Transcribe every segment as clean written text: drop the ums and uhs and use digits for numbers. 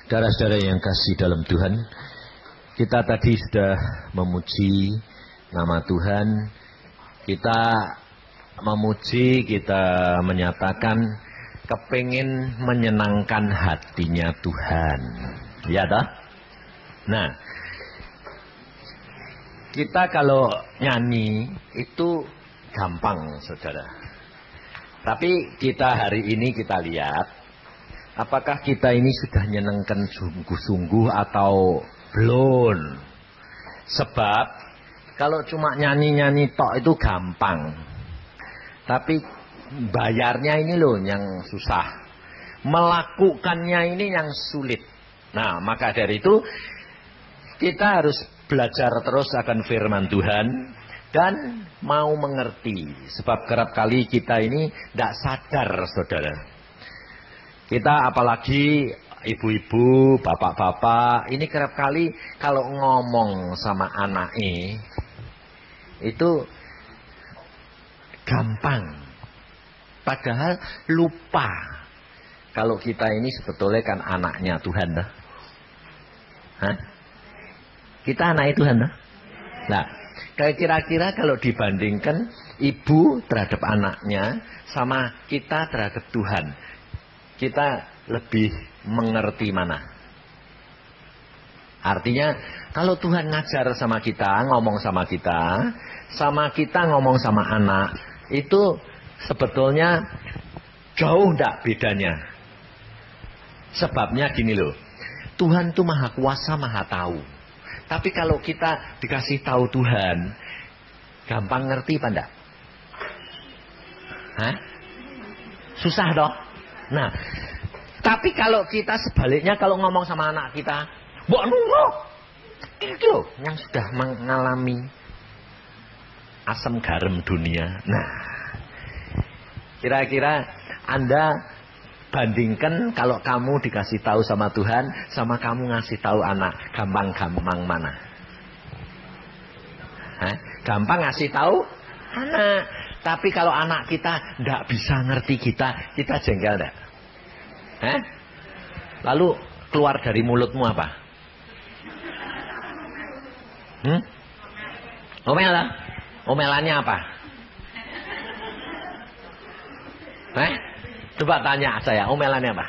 Saudara-saudara yang kasih dalam Tuhan, kita tadi sudah memuji nama Tuhan. Kita memuji, kita menyatakan kepingin menyenangkan hatinya Tuhan. Ya toh? Nah, kita kalau nyanyi itu gampang, saudara. Tapi kita hari ini kita lihat, apakah kita ini sudah nyenengkan sungguh-sungguh atau belum? Sebab kalau cuma nyanyi-nyanyi tok itu gampang. Tapi bayarnya ini loh yang susah. Melakukannya ini yang sulit. Nah, maka dari itu kita harus belajar terus akan firman Tuhan dan mau mengerti. Sebab kerap kali kita ini tidak sadar, saudara. Kita apalagi ibu-ibu, bapak-bapak, ini kerap kali kalau ngomong sama anaknya itu gampang. Padahal lupa kalau kita ini sebetulnya kan anaknya Tuhan dah. Hah? Kita anaknya Tuhan dah. Nah, kira-kira kalau dibandingkan ibu terhadap anaknya sama kita terhadap Tuhan, kita lebih mengerti mana? Artinya kalau Tuhan ngajar sama kita, ngomong sama kita ngomong sama anak, itu sebetulnya jauh ndak bedanya. Sebabnya gini loh, Tuhan tuh maha kuasa, maha tahu. Tapi kalau kita dikasih tahu Tuhan, gampang ngerti apa enggak? Hah? Susah dong. Nah, tapi kalau kita sebaliknya, kalau ngomong sama anak kita, mbok nurut, itu loh yang sudah mengalami asam garam dunia. Nah, kira-kira Anda bandingkan kalau kamu dikasih tahu sama Tuhan, sama kamu ngasih tahu anak, gampang-gampang mana? Hah? Gampang ngasih tahu anak. Tapi kalau anak kita tidak bisa ngerti kita jengkel enggak? Hah? Lalu keluar dari mulutmu apa? Omel lah. Omelannya apa? Coba tanya saya, omelannya apa?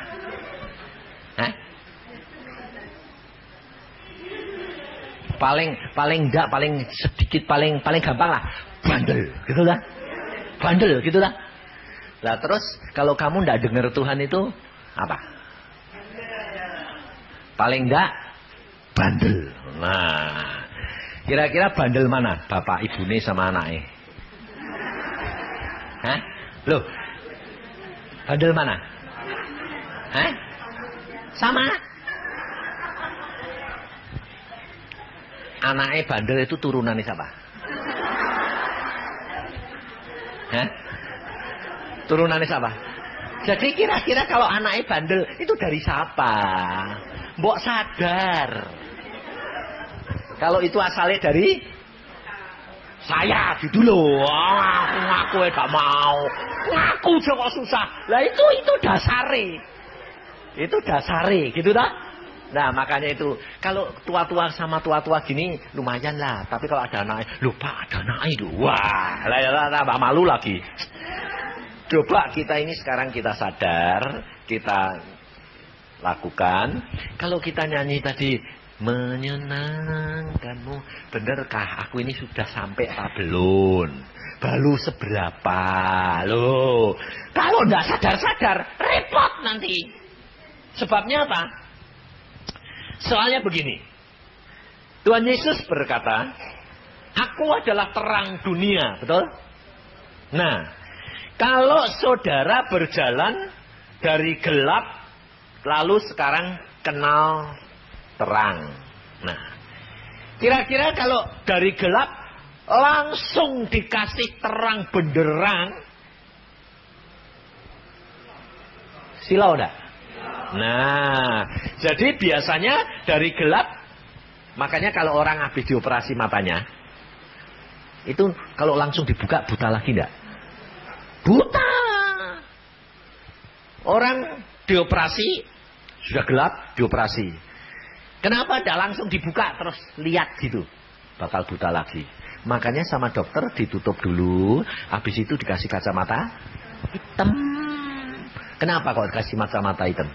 Paling sedikit, paling gampang lah. Bandel, gitu lah. Bandel, gitu lah. Nah terus kalau kamu tidak dengar Tuhan itu apa? Paling enggak bandel. Nah, kira-kira bandel mana? Bapak ibune sama anaknya? Hah? Loh, bandel mana? Hah? Sama? Anaknya bandel itu turunannya siapa? Hah? Turunannya siapa? Jadi kira-kira kalau anaknya bandel itu dari siapa? Mbok sadar. Kalau itu asalnya dari saya gitu loh. Ngaku gak mau. Ngaku juga susah. Lah itu dasare. Itu dasare gitu dah. Nah makanya itu kalau tua-tua sama tua-tua gini lumayan lah. Tapi kalau ada anak, lupa ada anak itu. Wah, lah tambah malu lagi. Coba kita ini sekarang kita sadar, kita lakukan. Kalau kita nyanyi tadi menyenangkanmu, benarkah aku ini sudah sampai apa belum? Baru seberapa loh? Kalau tidak sadar-sadar repot nanti. Sebabnya apa? Soalnya begini, Tuhan Yesus berkata, aku adalah terang dunia, betul? Nah, kalau saudara berjalan dari gelap, lalu sekarang kenal terang. Nah, kira-kira kalau dari gelap langsung dikasih terang benderang, silau enggak? Nah, jadi biasanya dari gelap, makanya kalau orang habis dioperasi matanya, itu kalau langsung dibuka buta lagi enggak? Buta. Orang dioperasi Sudah gelap, dioperasi. Kenapa tidak langsung dibuka terus lihat gitu? Bakal buta lagi. Makanya sama dokter ditutup dulu, habis itu dikasih kacamata hitam. Kenapa kok dikasih kacamata hitam?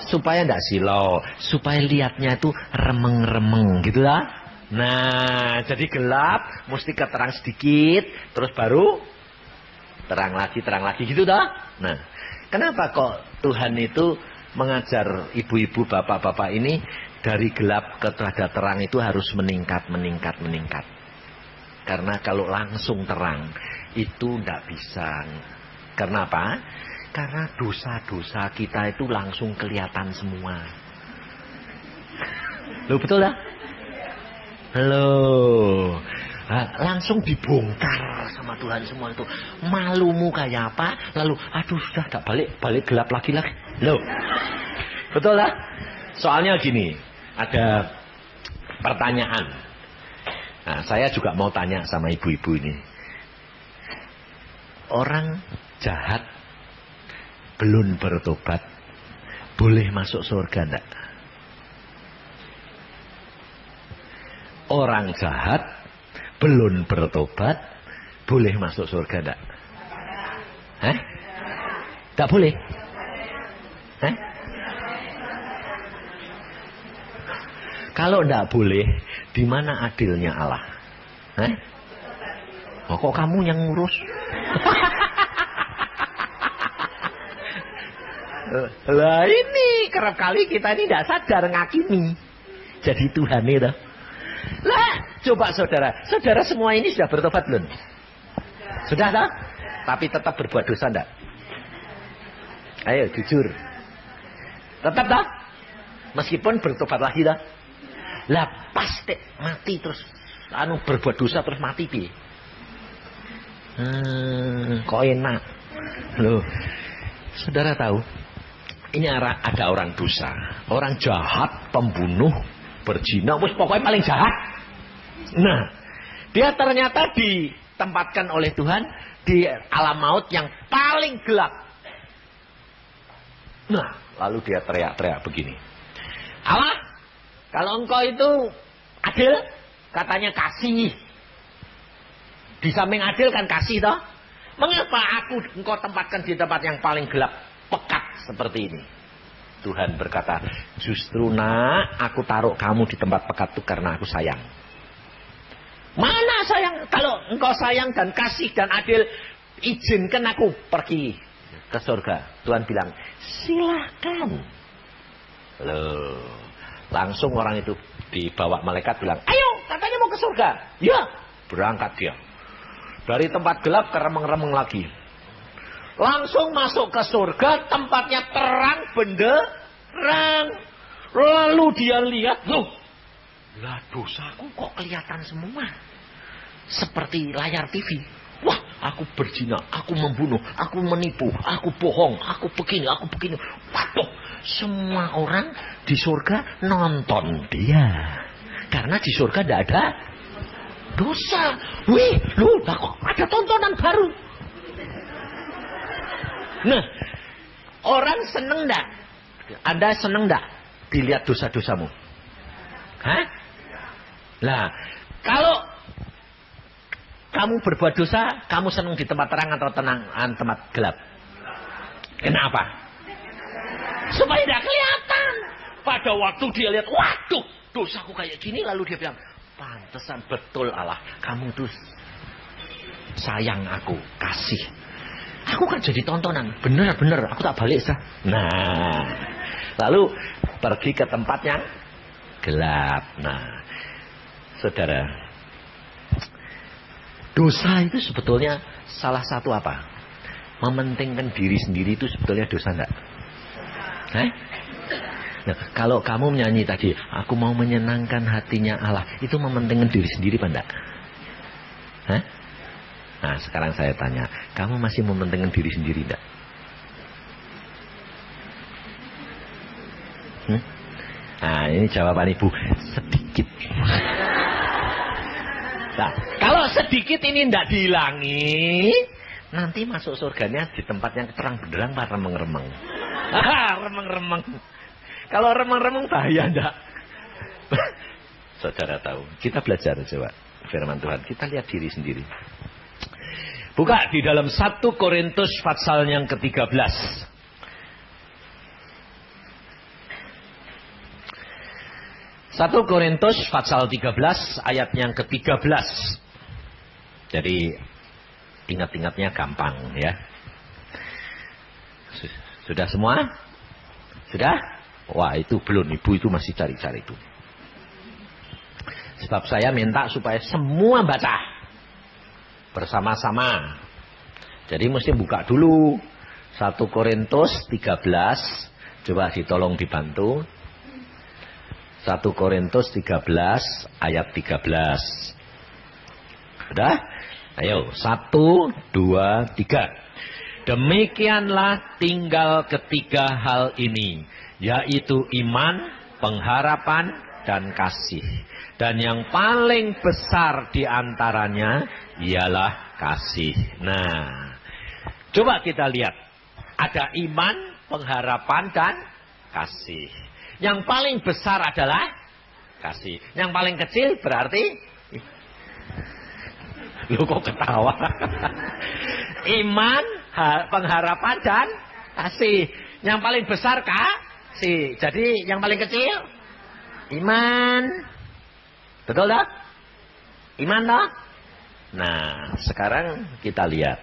Supaya tidak silau, supaya lihatnya itu remeng-remeng gitu lah. Nah, jadi gelap, mesti keterang sedikit, terus baru terang lagi gitu dah. Nah, kenapa kok Tuhan itu mengajar ibu-ibu, bapak-bapak ini dari gelap ke terang itu harus meningkat. Karena kalau langsung terang itu tidak bisa. Karena apa? Karena dosa-dosa kita itu langsung kelihatan semua. Loh, betul lah? Loh, langsung dibongkar sama Tuhan semua itu. Malumu kayak apa? Lalu, aduh, sudah tak balik gelap lagi. Loh, betul lah? Soalnya gini, ada pertanyaan. Nah, saya juga mau tanya sama ibu-ibu ini. Orang jahat belum bertobat, boleh masuk surga enggak? Orang jahat belum bertobat, boleh masuk surga enggak? Hah? Enggak boleh? Hah? Kalau enggak boleh, di mana adilnya Allah? Hah? Oh, kok kamu yang ngurus? Lah ini kerap kali kita ini tidak sadar ngakini jadi Tuhan itu. Lah coba saudara semua ini sudah bertobat belum? Sudah tak? Tapi tetap berbuat dosa enggak? Ayo jujur. Tetap tak? Meskipun bertobat lagi tak? Lah pasti mati terus berbuat dosa terus mati piye? Kok enak. Loh, saudara tahu? Ini ada orang dosa, orang jahat, pembunuh, berzina, pokoknya paling jahat. Nah, dia ternyata ditempatkan oleh Tuhan di alam maut yang paling gelap. Nah, lalu dia teriak-teriak begini. Allah, kalau engkau itu adil, katanya kasih. Di samping adil kan kasih toh. Mengapa engkau tempatkan di tempat yang paling gelap, pekat seperti ini? Tuhan berkata, justru nak, aku taruh kamu di tempat pekat itu karena aku sayang. Mana sayang? Kalau engkau sayang dan kasih dan adil, izinkan aku pergi ke surga. Tuhan bilang, silakan. Loh, langsung orang itu dibawa malaikat bilang, ayo, katanya mau ke surga. Ya, berangkat dia. Dari tempat gelap ke remeng-remeng lagi. Langsung masuk ke surga, tempatnya terang benderang. Lalu dia lihat, loh, lah dosaku kok kelihatan semua. Seperti layar TV. Wah, aku berzina, aku membunuh, aku menipu, aku bohong, aku begini. Waduh, semua orang di surga nonton dia. Karena di surga tidak ada dosa. Wih, loh, kok ada tontonan baru. Nah, orang seneng enggak? Anda seneng enggak dilihat dosa-dosamu? Hah? Nah, kalau kamu berbuat dosa, kamu seneng di tempat terang atau tempat gelap? Kenapa? Supaya tidak kelihatan. Pada waktu dia lihat, waduh, dosaku kayak gini, lalu dia bilang, pantesan betul Allah, kamu tuh sayang aku, kasih. Aku kan jadi tontonan, bener, aku tak balik sah. Nah, lalu pergi ke tempat yang gelap. Nah, saudara, dosa itu sebetulnya salah satu apa? Mementingkan diri sendiri itu sebetulnya dosa enggak? Nah, kalau kamu menyanyi tadi, aku mau menyenangkan hatinya Allah, itu mementingkan diri sendiri apa enggak? Hah? Nah, sekarang saya tanya, kamu masih mementingkan diri sendiri enggak? Nah, ini jawaban ibu, sedikit. Nah, kalau sedikit ini enggak dihilangi, nanti masuk surganya di tempat yang terang benderang remeng-remeng. Remeng-remeng. Kalau remeng-remeng bahaya enggak? Saudara tahu, kita belajar coba firman Tuhan. Kita lihat diri sendiri. Buka di dalam 1 Korintus pasal yang ke-13. 1 Korintus pasal 13 ayat yang ke-13. Jadi ingat-ingatnya gampang ya. Sudah semua? Sudah? Wah, itu belum, ibu itu masih cari-cari itu. Sebab saya minta supaya semua baca bersama-sama. Jadi mesti buka dulu 1 Korintus 13. Coba ditolong dibantu. 1 Korintus 13 ayat 13. Sudah? Ayo, 1, 2, 3. Demikianlah tinggal ketiga hal ini, yaitu iman, pengharapan, dan kasih. Dan yang paling besar di antaranya ialah kasih. Nah, coba kita lihat. Ada iman, pengharapan, dan kasih. Yang paling besar adalah kasih. Yang paling kecil berarti... Lu kok ketawa? Iman, pengharapan, dan kasih. Yang paling besar kasih. Jadi yang paling kecil iman. Betul tak? Iman tak? Nah, sekarang kita lihat.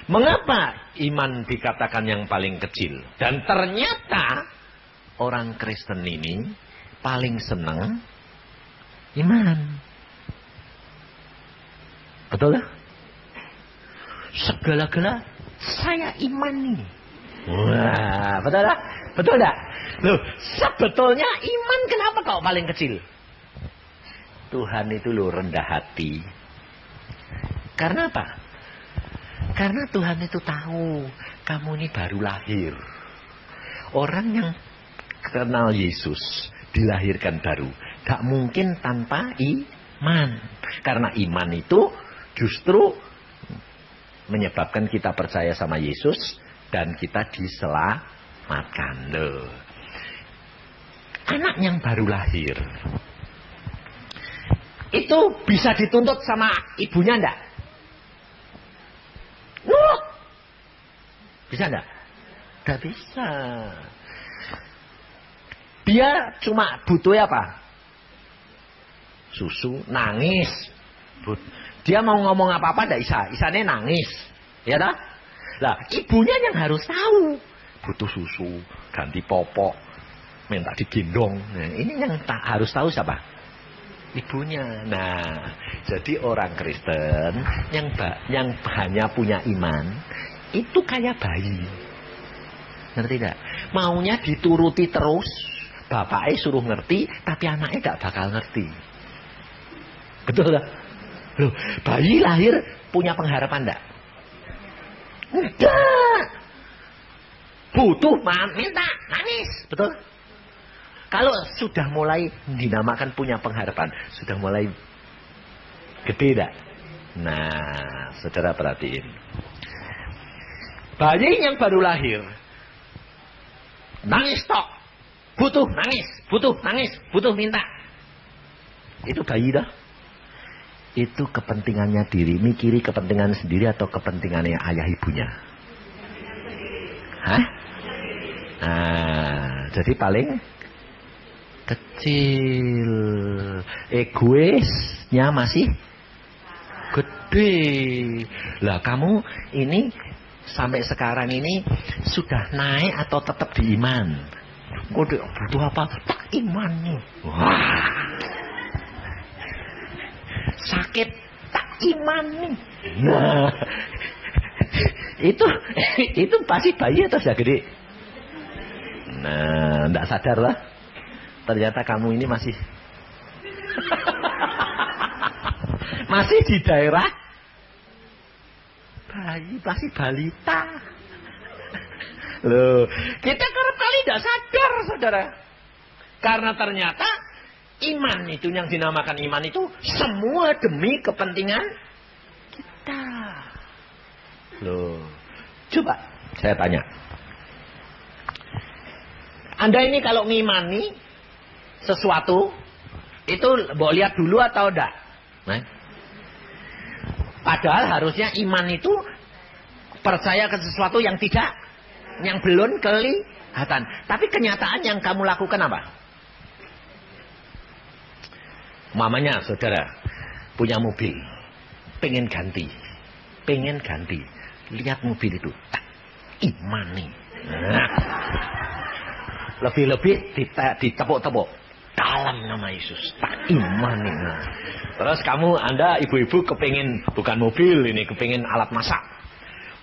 Mengapa iman dikatakan yang paling kecil? Dan ternyata orang Kristen ini paling senang iman. Betul tak? Segala-gala saya iman nih. Wah, betul tak? Betul tak? Loh, sebetulnya iman kenapa kok paling kecil? Tuhan itu loh rendah hati. Karena apa? Karena Tuhan itu tahu kamu ini baru lahir. Orang yang kenal Yesus dilahirkan baru, gak mungkin tanpa iman. Karena iman itu justru menyebabkan kita percaya sama Yesus dan kita diselamatkan. Loh. Anak yang baru lahir itu bisa dituntut sama ibunya enggak? Bisa enggak? Enggak bisa. Dia cuma butuh apa? Susu, nangis. Dia mau ngomong apa-apa enggak bisa. Isanya nangis. Ya tak? Lah, ibunya yang harus tahu. Butuh susu, ganti popok, minta digendong. Nah, ini yang harus tahu siapa? Ibunya. Nah, jadi orang Kristen yang hanya punya iman itu kayak bayi. Ngerti tidak? Maunya dituruti terus, bapaknya suruh ngerti, tapi anaknya gak bakal ngerti. Betul tak? Loh, bayi lahir punya pengharapan enggak? Enggak. Butuh, minta, nangis. Betul? Kalau sudah mulai dinamakan punya pengharapan, sudah mulai gede enggak? Nah, saudara perhatiin. Bayi yang baru lahir, nangis tok. Butuh, nangis, butuh minta. Itu bayi dah. Itu kepentingannya diri, mikiri kepentingan sendiri atau kepentingannya ayah ibunya? Hah? Nah, jadi paling kecil, egoisnya masih gede. Lah kamu ini sampai sekarang ini sudah naik atau tetap di iman? Kode butuh apa? Tak iman nih. Wah, sakit tak iman nih. Nah, itu pasti bayi atau sudah gede? Nah, enggak sadar lah. Ternyata kamu ini masih masih di daerah bayi, pasti balita. Loh, kita kerap kali tidak sadar, saudara. Karena ternyata iman itu yang dinamakan iman itu semua demi kepentingan kita. Loh, coba saya tanya. Anda ini kalau ngimani sesuatu, itu mau lihat dulu atau enggak? Nah. Padahal harusnya iman itu percaya ke sesuatu yang belum kelihatan. Tapi kenyataan yang kamu lakukan apa? Mamanya saudara punya mobil, pengen ganti. Lihat mobil itu, imani. Nah. Lebih-lebih ditepuk-tepuk. Dalam nama Yesus, tak imani. Nah. Terus Anda ibu-ibu kepengin bukan mobil ini, kepengin alat masak.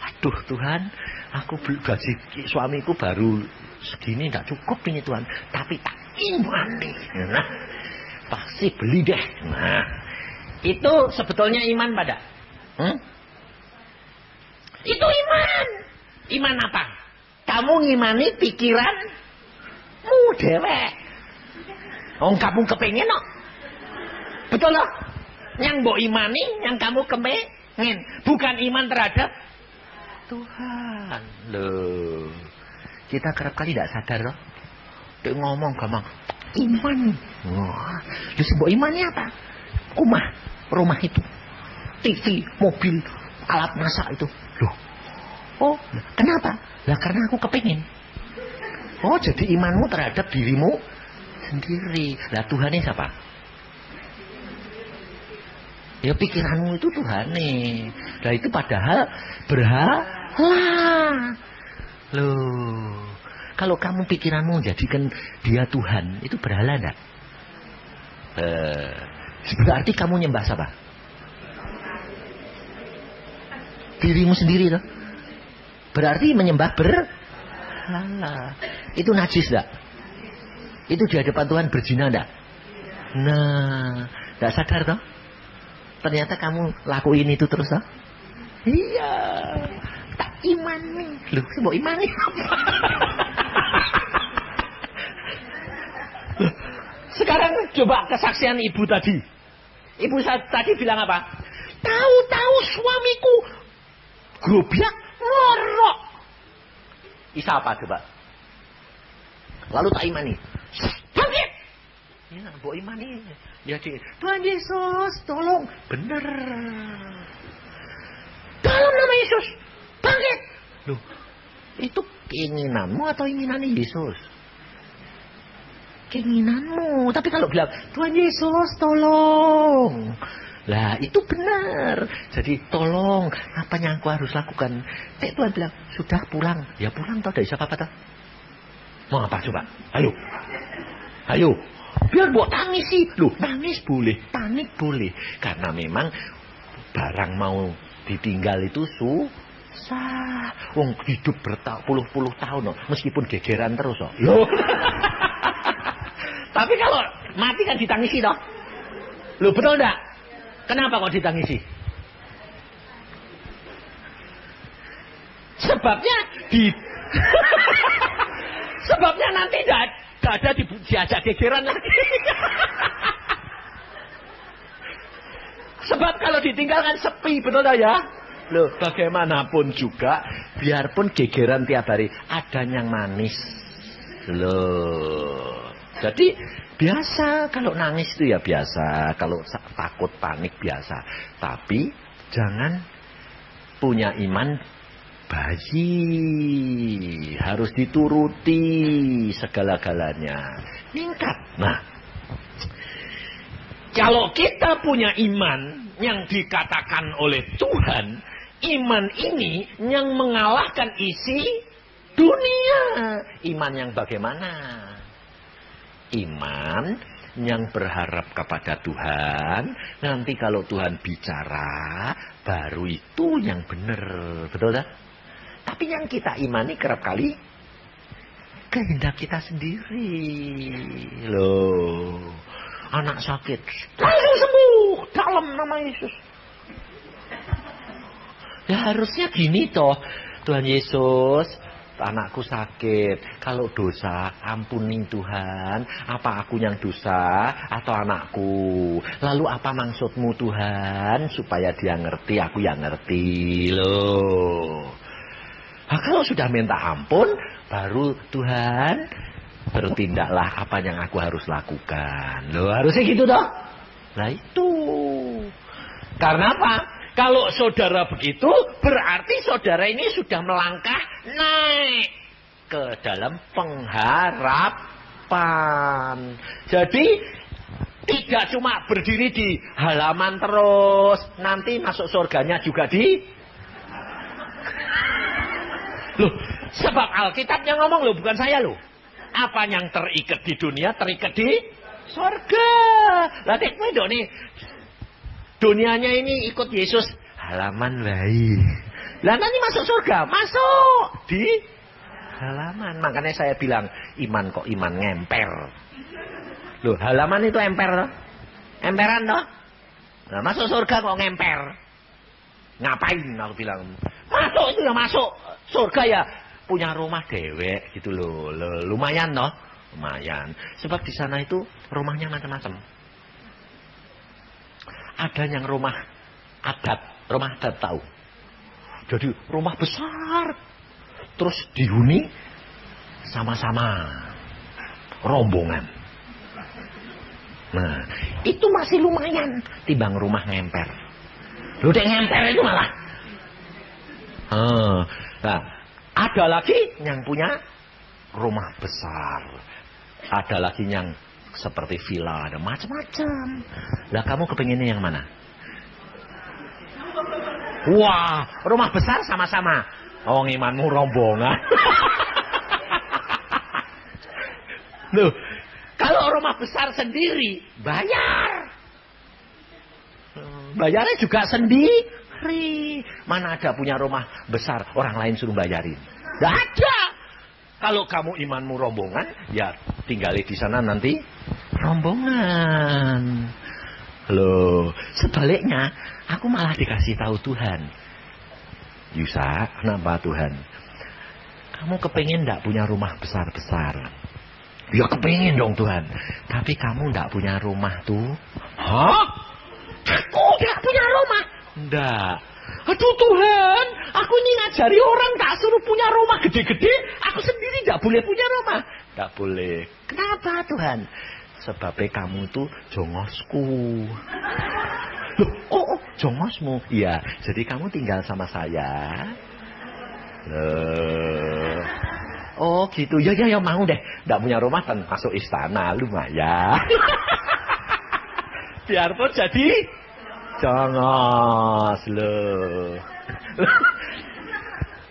Aduh Tuhan, aku gaji suamiku baru segini, tidak cukup ini Tuhan. Tapi tak imani. Nah, pasti beli deh. Nah, itu sebetulnya iman pada? Itu iman. Iman apa? Kamu ngimani pikiranmu dewek. Kamu kepengin no? Betul loh. Yang mbok imani, yang kamu kepengin. Bukan iman terhadap Tuhan. Loh. Kita kerap kali tidak sadar loh. Dia ngomong gampang. Iman. Wah. Terus mbok imani apa? Rumah itu. TV, mobil, alat masak itu. Loh. Oh, kenapa? Lah karena aku kepingin. Oh, jadi imanmu terhadap dirimu sendiri. Lah Tuhannya siapa? Ya pikiranmu itu Tuhannya. Lah itu padahal berhala. Loh. Kalau kamu pikiranmu jadikan dia Tuhan, itu berhala enggak? Berarti kamu nyembah siapa? Dirimu sendiri toh. Berarti menyembah berhala. Itu najis enggak? Itu di hadapan Tuhan berzina enggak? Nah, enggak sadar toh? Ternyata kamu lakuin itu terus toh? Iya. Tak imani. Loh, mau imani apa? Sekarang coba kesaksian ibu tadi. Ibu tadi bilang apa? Tahu-tahu suamiku groblak ngorok. Isa apa coba? Lalu tak imani. Bangkit. Ya, mbok imani. Ya di Tuhan Yesus, tolong. Bener. Dalam nama Yesus. Bangkit. Loh, itu keinginanmu atau keinginan Yesus? Keinginanmu. Tapi kalau bilang Tuhan Yesus tolong, lah itu benar. Jadi tolong, apa yang aku harus lakukan? Tuhan bilang sudah pulang. Ya pulang tau dari siapa apa? Mau apa coba? Ayo. Biar buat tangis sih. Loh, nangis boleh, panik boleh. Karena memang barang mau ditinggal itu susah. Wong hidup berpuluh-puluh tahun loh, meskipun gegeran terus loh. Tapi kalau mati kan ditangisi toh. Loh betul enggak? Kenapa kok ditangisi? Sebabnya sebabnya nanti enggak ada diajak gegeran lagi. Sebab kalau ditinggalkan sepi, betul tak ya? Loh, bagaimanapun juga, biarpun gegeran tiap hari, ada yang manis. Loh. Jadi biasa kalau nangis itu ya biasa, kalau takut panik biasa. Tapi jangan punya iman bayi, harus dituruti segala-galanya. Meningkat. Nah, kalau kita punya iman yang dikatakan oleh Tuhan, iman ini yang mengalahkan isi dunia. Iman yang bagaimana? Iman yang berharap kepada Tuhan. Nanti kalau Tuhan bicara, baru itu yang benar. Betul tak? Tapi yang kita imani kerap kali kehendak kita sendiri. Loh, anak sakit langsung sembuh dalam nama Yesus. Ya harusnya gini toh. Tuhan Yesus, anakku sakit. Kalau dosa, ampuni Tuhan. Apa aku yang dosa atau anakku? Lalu apa maksudmu Tuhan? Supaya dia ngerti, aku yang ngerti. Loh. Nah, kalau sudah minta ampun, baru Tuhan, bertindaklah apa yang aku harus lakukan. Loh, harusnya gitu toh. Nah itu. Karena apa? Kalau saudara begitu, berarti saudara ini sudah melangkah naik ke dalam pengharapan. Jadi tidak cuma berdiri di halaman terus, nanti masuk surganya juga di. Loh, sebab Alkitabnya ngomong loh, bukan saya loh. Apa yang terikat di dunia terikat di surga. Lah nek kowe nih dunianya ini ikut Yesus halaman baik. Lah nanti masuk surga, masuk di halaman. Makanya saya bilang iman kok iman ngemper. Loh, halaman itu emper loh. Emperan loh. Nah, masuk surga kok ngemper. Ngapain aku bilang? Masuk itu ya masuk. Surga ya punya rumah dewek gitu loh. Lumayan loh. Lumayan. Sebab di sana itu rumahnya macam-macam. Ada yang rumah adat. Rumah adat tahu. Jadi rumah besar. Terus dihuni sama-sama. Rombongan. Nah, itu masih lumayan timbang rumah ngemper. Lu dek ngemper itu malah. Nah, ada lagi yang punya rumah besar. Ada lagi yang seperti villa, ada macam-macam. Lah kamu kepinginnya yang mana? Wah, rumah besar sama-sama. Oh, imanmu rombongan. Loh, kalau rumah besar sendiri, bayar. Bayarnya juga sendiri. Mana ada punya rumah besar, orang lain suruh bayarin. Tidak ada. Kalau kamu imanmu rombongan, ya tinggali di sana nanti rombongan. Loh, sebaliknya, aku malah dikasih tahu Tuhan. Yusa, kenapa Tuhan? Kamu kepengen tidak punya rumah besar-besar? Ya kepengen dong Tuhan. Tapi kamu tidak punya rumah tuh. Hah? Aku tidak punya rumah? Tidak. Aduh Tuhan, aku ini ngajari orang tak suruh punya rumah gede-gede. Aku sendiri tidak boleh punya rumah. Tidak boleh. Kenapa Tuhan? Sebab kamu tuh jongosku. Loh, oh, jongosmu? Iya, jadi kamu tinggal sama saya. Oh gitu, ya mau deh. Nggak punya rumah dan masuk istana, lumayan. Biarpun jadi jongos loh.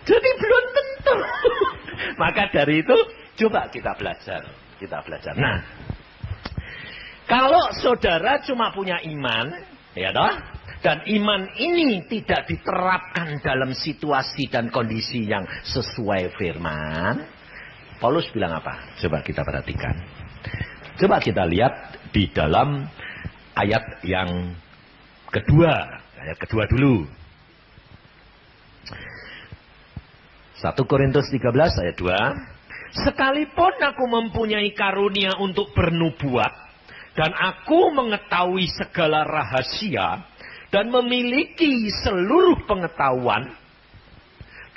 Jadi belum tentu. Maka dari itu coba kita belajar. Nah, kalau saudara cuma punya iman, ya toh, dan iman ini tidak diterapkan dalam situasi dan kondisi yang sesuai firman, Paulus bilang apa? Coba kita perhatikan. Coba kita lihat di dalam ayat yang kedua. Ayat kedua dulu. 1 Korintus 13 ayat 2. Sekalipun aku mempunyai karunia untuk bernubuat, dan aku mengetahui segala rahasia, dan memiliki seluruh pengetahuan,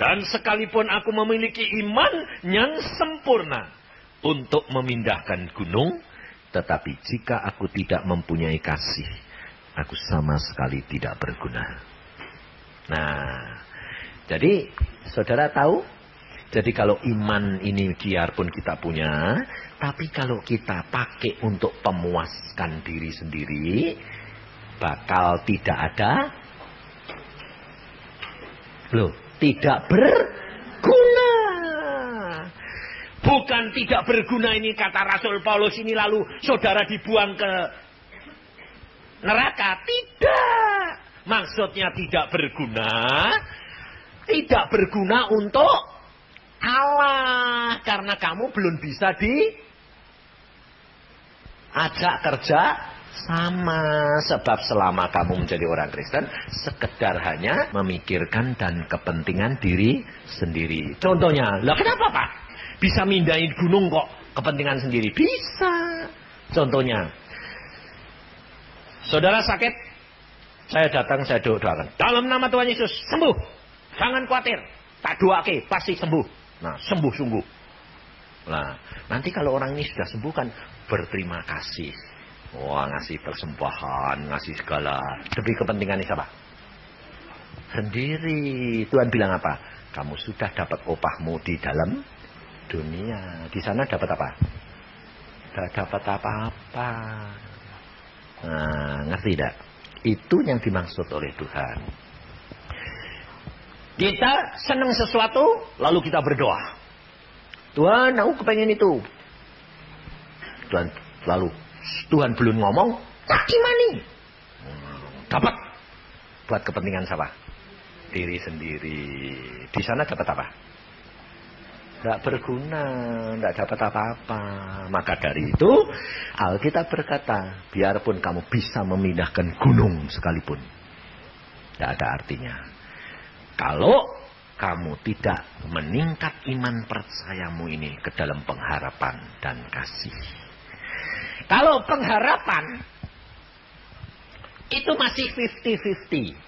dan sekalipun aku memiliki iman yang sempurna untuk memindahkan gunung, tetapi jika aku tidak mempunyai kasih, aku sama sekali tidak berguna. Nah, jadi saudara tahu, jadi kalau iman ini biarpun kita punya, tapi kalau kita pakai untuk pemuaskan diri sendiri, bakal tidak ada, loh, tidak berguna. Bukan tidak berguna ini kata Rasul Paulus ini lalu saudara dibuang ke neraka. Tidak. Maksudnya tidak berguna untuk Allah. Karena kamu belum bisa diajak kerja sama. Sebab selama kamu menjadi orang Kristen, sekedar hanya memikirkan dan kepentingan diri sendiri. Contohnya, lah kenapa Pak? Bisa mindahin gunung kok kepentingan sendiri? Bisa. Contohnya, saudara sakit, saya datang, saya doakan. Dalam nama Tuhan Yesus, sembuh. Jangan khawatir. Tak doake, pasti sembuh. Nah, sembuh sungguh. Nah, nanti kalau orang ini sudah sembuh kan berterima kasih. Wah, ngasih persembahan, ngasih segala. Demi kepentingan siapa? Sendiri. Tuhan bilang apa? Kamu sudah dapat upahmu di dalam dunia. Di sana dapat apa? Tidak dapat apa-apa. Nah, ngerti tidak? Itu yang dimaksud oleh Tuhan. Kita senang sesuatu, lalu kita berdoa. Tuhan, aku kepengen itu. Tuhan belum ngomong, tak gimana? Dapat. Buat kepentingan siapa? Diri sendiri. Di sana dapat apa? Tidak berguna, tidak dapat apa-apa. Maka dari itu, Alkitab berkata, biarpun kamu bisa memindahkan gunung sekalipun, tidak ada artinya. Kalau kamu tidak meningkat iman percayamu ini ke dalam pengharapan dan kasih. Kalau pengharapan itu masih 50-50.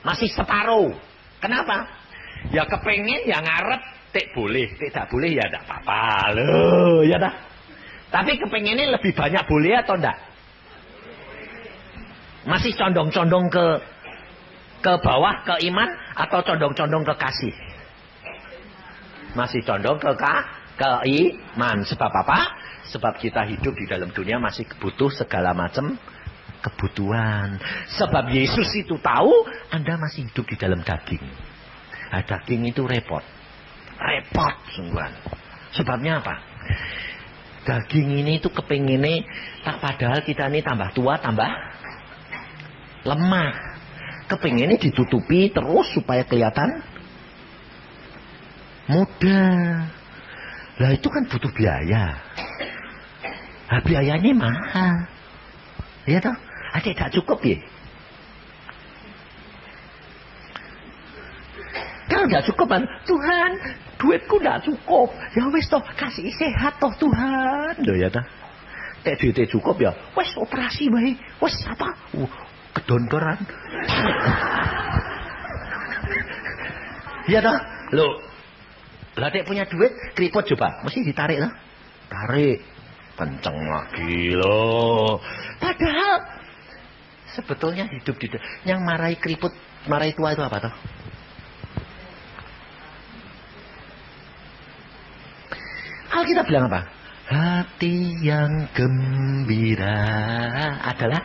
Masih separuh. Kenapa? Ya kepengen, ya ngarep, boleh. Tidak boleh ya tidak apa-apa. Loh, ya dah. Tapi kepengennya lebih banyak boleh atau enggak? Masih condong-condong ke bawah, ke iman, atau condong-condong ke kasih? Masih condong ke iman. Sebab apa? Sebab kita hidup di dalam dunia masih butuh segala macam kebutuhan. Sebab Yesus itu tahu Anda masih hidup di dalam daging. Nah, daging itu repot. Repot sungguhan. Sebabnya apa? Daging ini itu kepengennya, padahal kita ini tambah tua, tambah lemah. Kepengennya ditutupi terus supaya kelihatan muda. Lah itu kan butuh biaya. Nah, biayanya mahal. Ya toh? Ada tak cukup ya? Kalau tidak cukup kan, Tuhan, duitku tidak cukup. Ya wis toh, kasih sehat toh Tuhan. Loh ya toh? Tek duitnya cukup ya, wis operasi baik. Wis apa? Kedondoran. Ya toh? Loh. Lah tek punya duit, keriput coba, mesti ditarik toh. Tarik. Kenceng lagi loh. Padahal sebetulnya hidup di yang marahi keriput, marahi tua itu apa toh? Alkitab bilang apa? Hati yang gembira adalah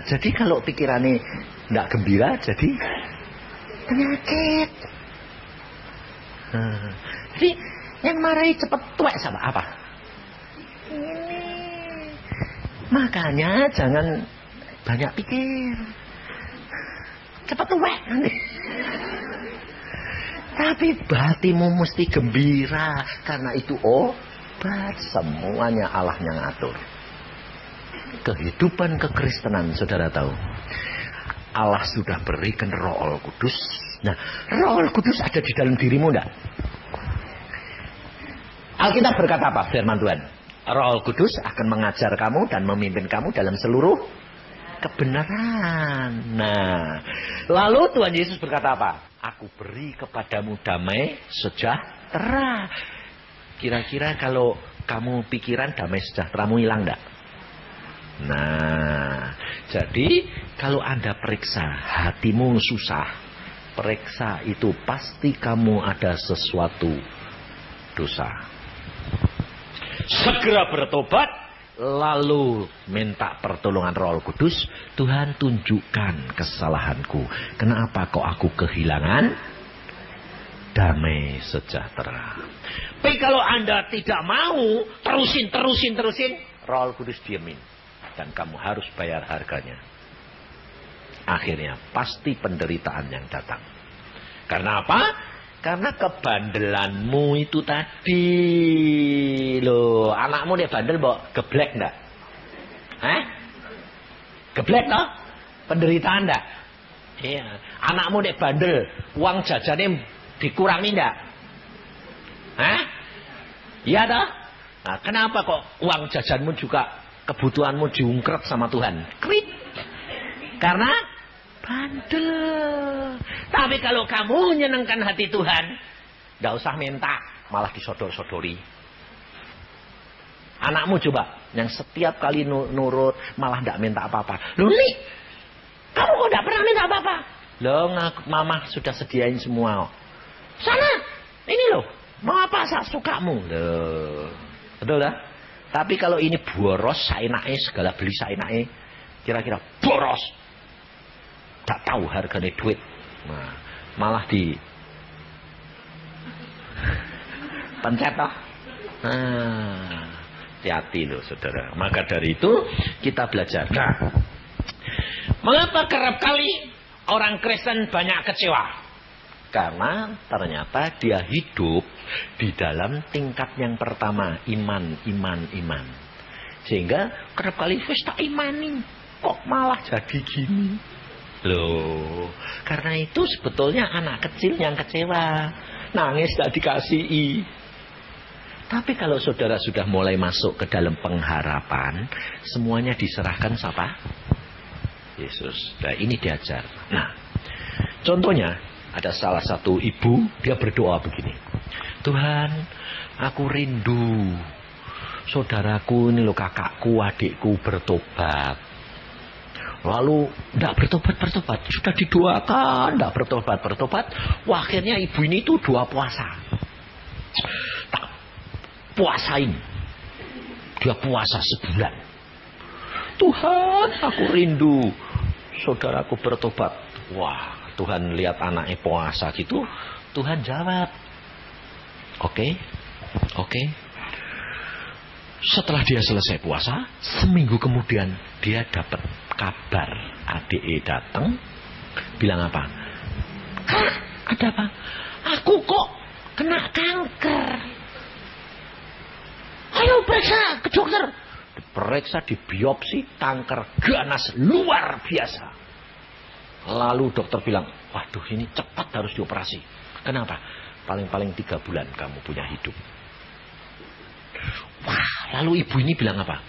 jadi kalau pikirannya tidak gembira jadi penyakit. Jadi yang marahi cepat tua sama apa? Ini. Makanya jangan banyak pikir. Cepat tua nanti. Tapi hatimu mesti gembira. Karena itu obat. Semuanya Allah yang ngatur. Kehidupan kekristenan, saudara tahu. Allah sudah berikan Roh Kudus. Nah, Roh Kudus ada di dalam dirimu enggak? Alkitab berkata apa? Firman Tuhan. Roh Kudus akan mengajar kamu dan memimpin kamu dalam seluruh kebenaran. Nah, lalu Tuhan Yesus berkata apa? Aku beri kepadamu damai sejahtera. Kira-kira kalau kamu pikiran damai sejahteramu hilang enggak? Nah, jadi kalau Anda periksa hatimu susah, periksa itu pasti kamu ada sesuatu dosa. Segera bertobat, lalu minta pertolongan Roh Kudus. Tuhan, tunjukkan kesalahanku. Kenapa kok aku kehilangan damai sejahtera? Tapi kalau Anda tidak mau, terusin, Roh Kudus diemin. Dan kamu harus bayar harganya. Akhirnya pasti penderitaan yang datang. Karena apa? Karena kebandelanmu itu tadi. Loh, anakmu dia bandel mbok geblek enggak? Geblek toh? Penderitaan enggak? Iya. Anakmu dia bandel, uang jajannya dikurangi enggak? Iya toh? Nah, kenapa kok uang jajanmu juga kebutuhanmu diungkrep sama Tuhan? Krip. Karena bandel. Tapi kalau kamu menyenangkan hati Tuhan, Nggak usah minta, malah disodor-sodori. Anakmu coba, yang setiap kali nurut, malah nggak minta apa-apa. Loh nih, kamu kok nggak pernah minta apa-apa? Loh, mama sudah sediain semua. Sana, ini loh, mau apa sukamu? Loh, betul lah. Tapi kalau ini boros, saenake segala beli saenake, kira-kira boros, tak tahu harganya duit, nah, malah di pencet toh. Nah, hati-hati loh saudara. Maka dari itu kita belajar. Nah, mengapa kerap kali orang Kristen banyak kecewa? Karena ternyata dia hidup di dalam tingkat yang pertama, iman. Sehingga kerap kali wis tak imani, kok malah jadi gini. Loh, karena itu sebetulnya anak kecil yang kecewa, nangis tak dikasihi. Tapi kalau saudara sudah mulai masuk ke dalam pengharapan, semuanya diserahkan siapa? Yesus. Nah, ini diajar. Nah, contohnya ada salah satu ibu, dia berdoa begini. Tuhan, aku rindu saudaraku ini loh, kakakku, adikku bertobat. Lalu tidak bertobat. Sudah didoakan, tidak bertobat. Wah, akhirnya ibu ini tuh doa puasa. Tak puasain. Dia puasa sebulan. Tuhan, aku rindu saudaraku bertobat. Wah, Tuhan lihat anaknya puasa gitu, Tuhan jawab. Oke. Setelah dia selesai puasa, seminggu kemudian dia dapat kabar adiknya datang, bilang apa? Kak, ada apa? Aku kok kena kanker. Ayo periksa ke dokter. Diperiksa, dibiopsi, kanker ganas luar biasa. Lalu dokter bilang, waduh ini cepat harus dioperasi. Kenapa? Paling-paling 3 bulan kamu punya hidup. Wah, lalu ibu ini bilang apa?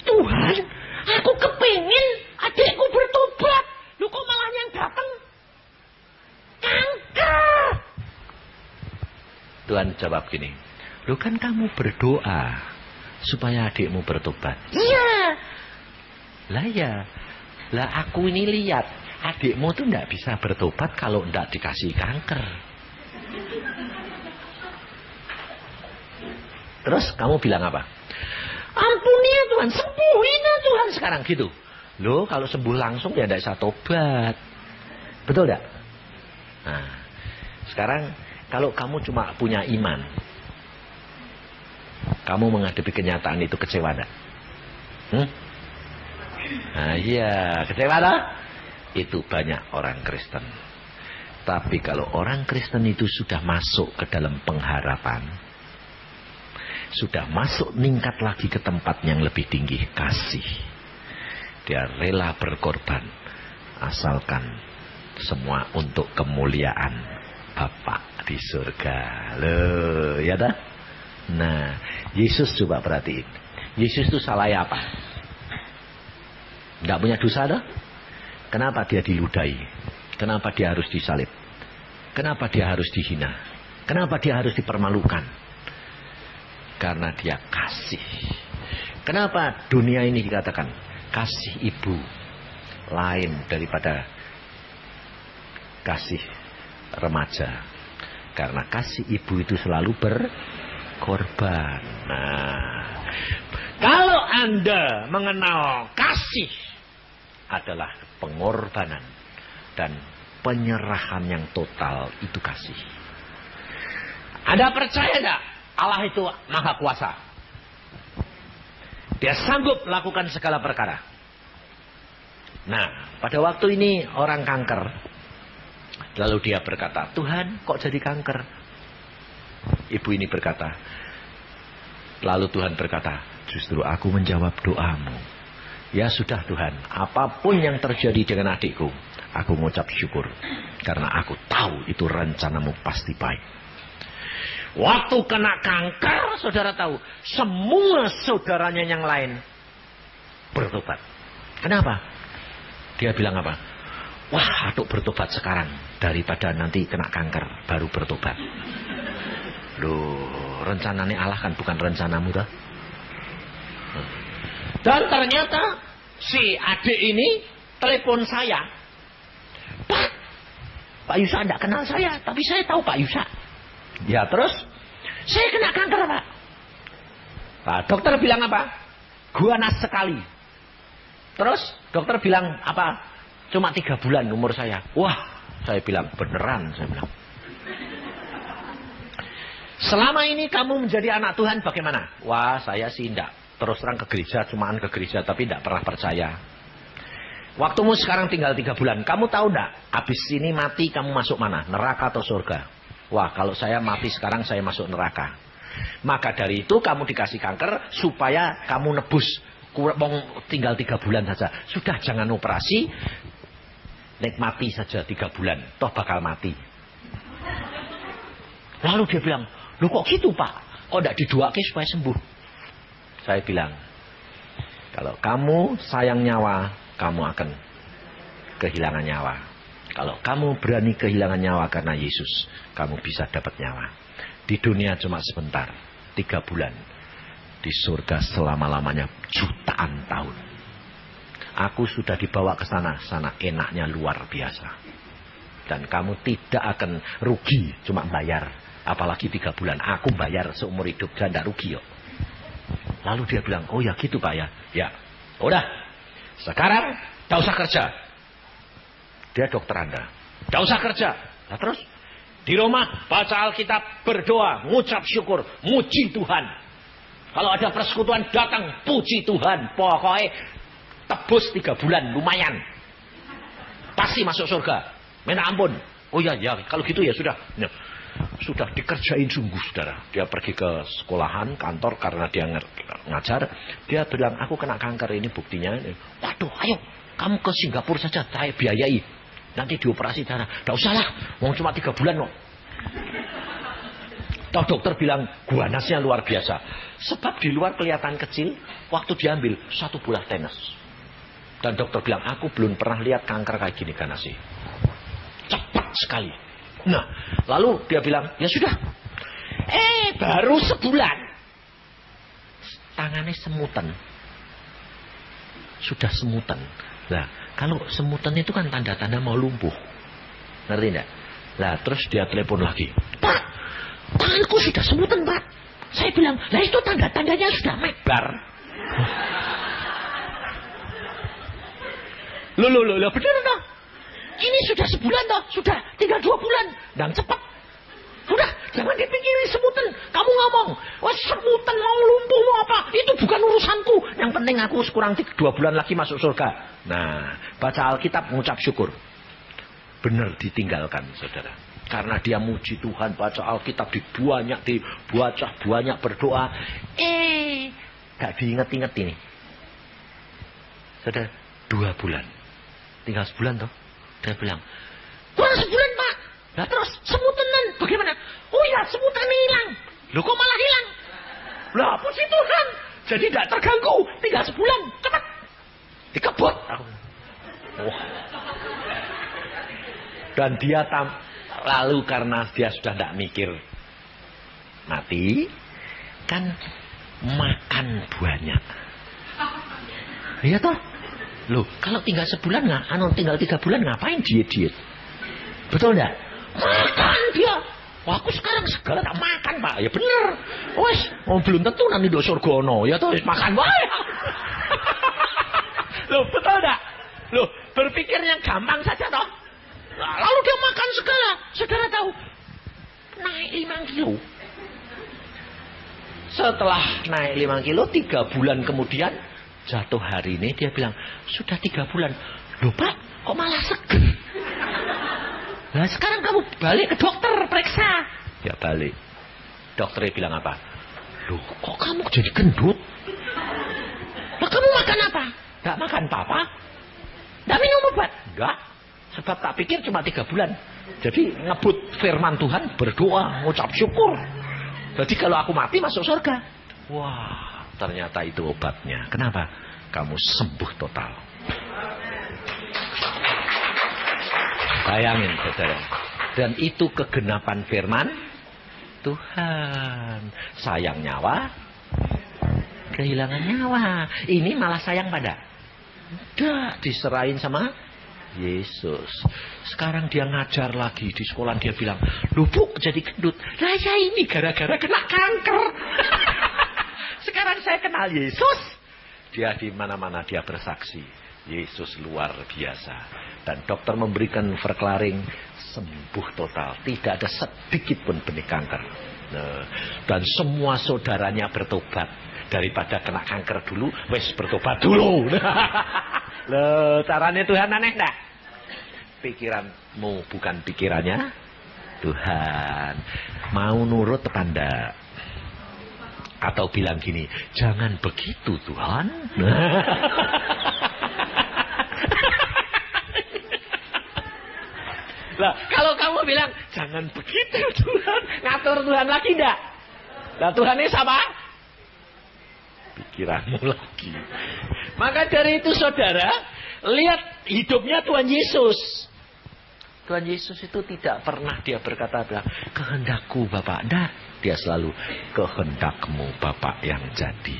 Tuhan, aku kepingin adikku bertobat. Lu kok malah yang datang kanker? Tuhan jawab gini, lu kan kamu berdoa supaya adikmu bertobat. Iya. Lah aku ini lihat adikmu tuh tidak bisa bertobat kalau tidak dikasih kanker. Terus kamu bilang apa? Ampuni ya Tuhan, sembuhin ya Tuhan sekarang gitu. Loh, kalau sembuh langsung ya tidak bisa tobat. Betul tidak? Nah, sekarang kalau kamu cuma punya iman, kamu menghadapi kenyataan itu kecewa tidak? Nah iya, kecewa tak? Itu banyak orang Kristen. Tapi kalau orang Kristen itu sudah masuk ke dalam pengharapan, sudah masuk meningkat lagi ke tempat yang lebih tinggi, kasih. Dia rela berkorban asalkan semua untuk kemuliaan Bapa di surga. Loh, ya dah? Nah, Yesus coba perhatiin. Yesus itu salah apa? Enggak punya dosa dah? Kenapa dia diludahi? Kenapa dia harus disalib? Kenapa dia harus dihina? Kenapa dia harus dipermalukan? Karena dia kasih. Kenapa dunia ini dikatakan kasih ibu lain daripada kasih remaja? Karena kasih ibu itu selalu berkorban. Nah, kalau Anda mengenal kasih adalah pengorbanan dan penyerahan yang total, itu kasih. Anda percaya tidak? Allah itu maha kuasa. Dia sanggup melakukan segala perkara. Nah, pada waktu ini orang kanker. Lalu dia berkata, Tuhan kok jadi kanker? Ibu ini berkata, lalu Tuhan berkata, justru aku menjawab doamu. Ya sudah Tuhan, apapun yang terjadi dengan adikku, aku mengucap syukur. Karena aku tahu itu rencanamu pasti baik. Waktu kena kanker, saudara tahu, semua saudaranya yang lain bertobat. Kenapa? Dia bilang apa? Wah, atuk bertobat sekarang daripada nanti kena kanker baru bertobat. Loh, rencananya Allah kan bukan rencanamu dah. Dan ternyata si adik ini telepon saya. Pak Yusa tidak kenal saya, tapi saya tahu Pak Yusa. Ya terus, saya kena kanker Pak. Pak dokter bilang apa? Ganas sekali. Terus dokter bilang apa? Cuma 3 bulan umur saya. Wah, saya bilang beneran, saya bilang. Selama ini kamu menjadi anak Tuhan bagaimana? Wah, saya sih enggak. Terus terang ke gereja, cumaan ke gereja, tapi enggak pernah percaya. Waktumu sekarang tinggal 3 bulan. Kamu tahu enggak? Habis ini mati kamu masuk mana? Neraka atau surga? Wah, kalau saya mati sekarang saya masuk neraka. Maka dari itu kamu dikasih kanker supaya kamu nebus. Tinggal 3 bulan saja. Sudah jangan operasi. Nikmati saja 3 bulan. Toh bakal mati. Lalu dia bilang, loh kok gitu Pak? Kok tidak didoakan supaya sembuh? Saya bilang, kalau kamu sayang nyawa, kamu akan kehilangan nyawa. Kalau kamu berani kehilangan nyawa karena Yesus, kamu bisa dapat nyawa. Di dunia cuma sebentar, 3 bulan. Di surga selama-lamanya jutaan tahun. Aku sudah dibawa ke sana, sana enaknya luar biasa. Dan kamu tidak akan rugi, cuma bayar. Apalagi 3 bulan, aku bayar seumur hidup, dan tidak rugi yuk. Lalu dia bilang, oh ya gitu Pak ya. Ya, udah. Sekarang, tidak usah kerja. Dia dokter Anda. Tidak usah kerja. Nah terus, di rumah, baca Alkitab, berdoa, ngucap syukur, muji Tuhan. Kalau ada persekutuan datang, puji Tuhan. Pokoknya, tebus 3 bulan, lumayan. Pasti masuk surga. Minta ampun. Oh ya, kalau gitu ya sudah. Ya. Sudah dikerjain sungguh saudara. Dia pergi ke sekolahan, kantor karena dia ngajar. Dia bilang, aku kena kanker ini buktinya. Waduh, ayo kamu ke Singapura saja, saya biayai. Nanti dioperasi darah. Tidak usah lah, mau cuma 3 bulan kok. Toh dokter bilang, ganasnya luar biasa. Sebab di luar kelihatan kecil, waktu diambil 1 bola tenis. Dan dokter bilang, aku belum pernah lihat kanker kayak gini ganasnya. Cepat sekali. Nah, lalu dia bilang, ya sudah. Baru sebulan. Tangannya semutan. Sudah semutan. Nah, kalau semutan itu kan tanda-tanda mau lumpuh. Ngerti enggak? Nah, terus dia telepon lagi. Pak, tanganku sudah semutan, Pak. Saya bilang, lah itu tanda-tandanya sudah mebar. Loh, benar toh? Ini sudah sebulan toh, sudah tinggal 2 bulan. Dan cepat. Udah, jangan dipikirin semutan. Kamu ngomong, wah semutan mau lumpuh mau apa? Itu bukan urusanku. Yang penting aku kurang 2 bulan lagi masuk surga. Nah, baca Alkitab, mengucap syukur. Benar ditinggalkan, saudara. Karena dia muji Tuhan, baca Alkitab, banyak berdoa. Gak diinget-inget ini. Saudara, 2 bulan. Tinggal sebulan toh. Dia bilang, kurang sebulan Pak. Nah terus, semutan bagaimana? Oh ya, semutan hilang. Loh kok malah hilang? Lah, puji Tuhan. Jadi tidak terganggu. Tinggal sebulan. Cepat. Dikebut. Wah. Dan dia lalu karena dia sudah tidak mikir mati, kan makan banyak. Iya toh? Loh, kalau tinggal sebulan tinggal 3 bulan ngapain diet? Betul enggak? Makan dia. Wah, aku sekarang segala tak makan, Pak. Ya bener. Wes, belum tentu nanti do surga ono. Ya toh, makan wae. Loh, betul enggak? Loh, berpikirnya gampang saja toh. Lalu dia makan segala. Saudara tahu, naik 5 kilo. Setelah naik 5 kilo, 3 bulan kemudian, jatuh hari ini, dia bilang, sudah 3 bulan. Loh Pak, kok malah seger? Nah sekarang kamu balik ke dokter, periksa. Ya balik. Dokternya bilang apa? Loh, kok kamu jadi gendut? Lah kamu makan apa? Gak makan apa-apa? Gak minum obat? Enggak. Sebab tak pikir cuma 3 bulan. Jadi ngebut firman Tuhan, berdoa, ngucap syukur. Jadi kalau aku mati masuk surga. Wah, ternyata itu obatnya. Kenapa? Kamu sembuh total. Bayangin saudara. Dan itu kegenapan firman Tuhan. Sayang nyawa, kehilangan nyawa. Ini malah sayang pada. Udah diserahin sama Yesus. Sekarang dia ngajar lagi di sekolah, dia bilang, "Loh Bu, jadi gendut." Lah ya ini gara-gara kena kanker. Sekarang saya kenal Yesus. Dia di mana-mana dia bersaksi. Yesus luar biasa. Dan dokter memberikan verklaring sembuh total. Tidak ada sedikit pun benih kanker. Nah, dan semua saudaranya bertobat. Daripada kena kanker dulu, wes bertobat dulu. Loh, caranya Tuhan aneh enggak? Pikiranmu bukan pikirannya Tuhan. Mau nurut apa enggak? Atau bilang gini, jangan begitu Tuhan. Lah, kalau kamu bilang jangan begitu Tuhan, ngatur Tuhan lagi enggak? Lah Tuhan ini sama? Pikiranmu lagi. Maka dari itu saudara, lihat hidupnya Tuhan Yesus. Tuhan Yesus itu tidak pernah dia berkata kehendakku Bapak. Nah, dia selalu kehendakmu Bapak yang jadi.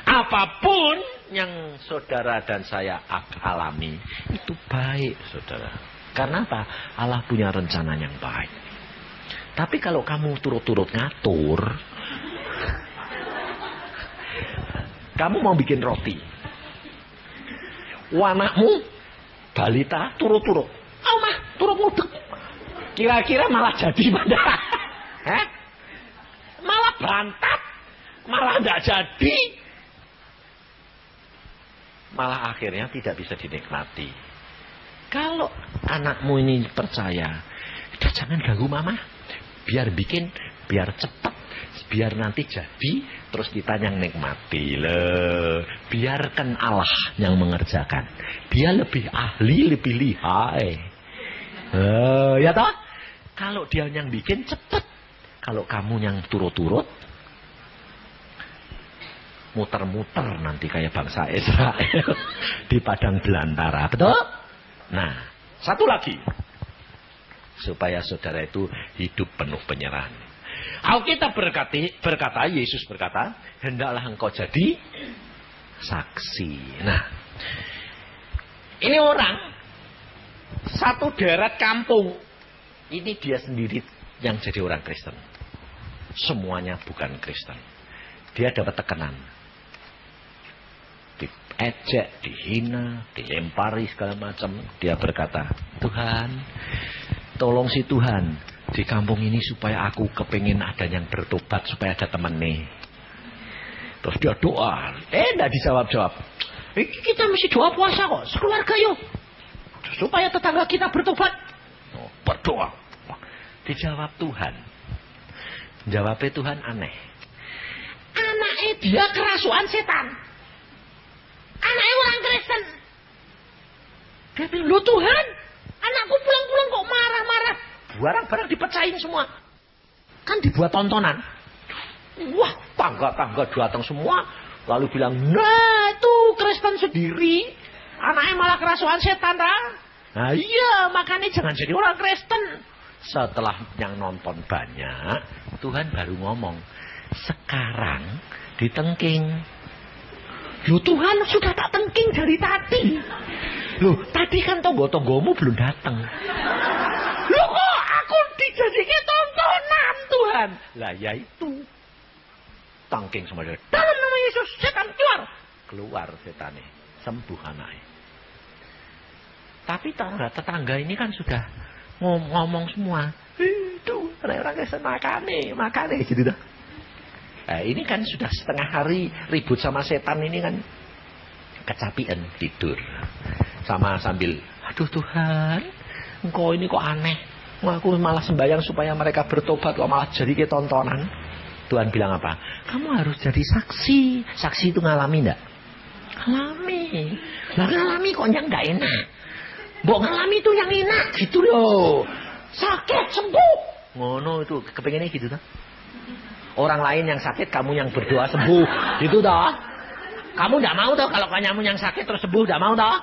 Apapun yang saudara dan saya alami itu baik saudara. Karena apa? Allah punya rencana yang baik. Tapi kalau kamu turut-turut ngatur, kamu mau bikin roti, anakmu balita turut-turut, mah turut mudek, kira-kira malah jadi pada, malah bantat, malah tidak jadi, malah akhirnya tidak bisa dinikmati. Kalau anakmu ini percaya, udah jangan ganggu mama, biar bikin, biar cepat, biar nanti jadi, terus kita yang nikmati. Biarkan Allah yang mengerjakan. Dia lebih ahli, lebih lihai. Ya toh? Kalau dia yang bikin cepat, kalau kamu yang turut-turut, muter-muter nanti kayak bangsa Israel di padang belantara. Betul? Nah, satu lagi. Supaya saudara itu hidup penuh penyerahan. Alkitab berkata, Yesus berkata, hendaklah engkau jadi saksi. Nah, ini orang satu daerah kampung. Ini dia sendiri yang jadi orang Kristen. Semuanya bukan Kristen. Dia dapat tekanan. Diejek, dihina, dilempari segala macam. Dia berkata, Tuhan, tolong si Tuhan di kampung ini supaya aku kepingin ada yang bertobat supaya ada temen nih. Terus dia doa, enggak dijawab-jawab. Kita mesti doa puasa kok, sekeluarga yuk, supaya tetangga kita bertobat. Berdoa, dijawab Tuhan. Jawabnya Tuhan aneh. Anaknya dia kerasukan setan. Anaknya orang Kristen. Dia bilang, loh Tuhan, anakku pulang-pulang kok marah-marah. Barang-barang dipecahin semua. Kan dibuat tontonan. Wah, tangga-tangga datang semua. Lalu bilang, nah itu Kristen sendiri. Anaknya malah kerasukan setan. Nah iya, makanya jangan jadi orang Kristen. Setelah yang nonton banyak, Tuhan baru ngomong, sekarang ditengking. Loh Tuhan, sudah tak tengking dari tadi. Loh, tadi kan tonggo-tonggomu belum datang. Loh kok aku dijadikan tontonan Tuhan? Lah ya itu. Tangking sama dia. Dalam nama Yesus, setan keluar. Keluar setannya. Sembuh anaknya. Tapi tetangga ini kan sudah ngomong semua. Itu orang Kristen makane gitu dah. Nah, ini kan sudah setengah hari ribut sama setan ini kan kecapian tidur. Sama sambil, aduh Tuhan, engkau ini kok aneh. Aku malah sembahyang supaya mereka bertobat kok malah jadi kayak tontonan. Tuhan bilang apa? Kamu harus jadi saksi. Saksi itu ngalami enggak? Ngalami. Lah ngalami kok yang enggak enak. Mbok ngalami itu yang enak gitu loh. Sakit sembuh. Ngono itu kepengennya gitu tuh. Orang lain yang sakit, kamu yang berdoa sembuh. Gitu toh. Kamu tidak mau toh kalau kamu yang sakit terus sembuh, tidak mau toh.